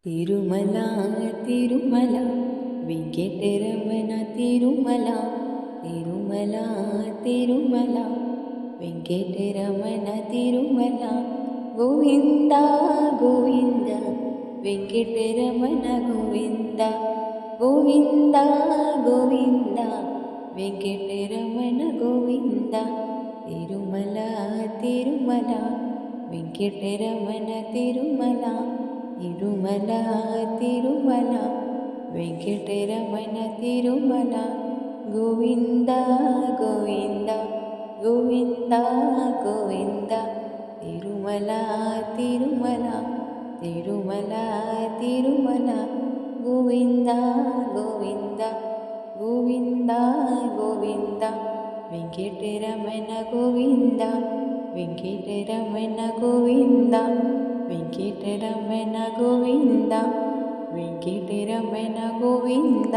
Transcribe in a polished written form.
Tirumala Tirumala Venkataramana Tirumala Tirumala Tirumala Venkataramana Tirumala Govinda Govinda Venkataramana Govinda Govinda Govinda Venkataramana Govinda Tirumala Tirumala Venkataramana Tirumala Tirumala Tirumala Venkataramana Tirumala Govinda Govinda Govinda Govinda Tirumala Tirumala Tirumala Tirumala Govinda Govinda Govinda Govinda Venkataramana Govinda Venkataramana Govinda Venkataramana Govinda Venkataramana Govinda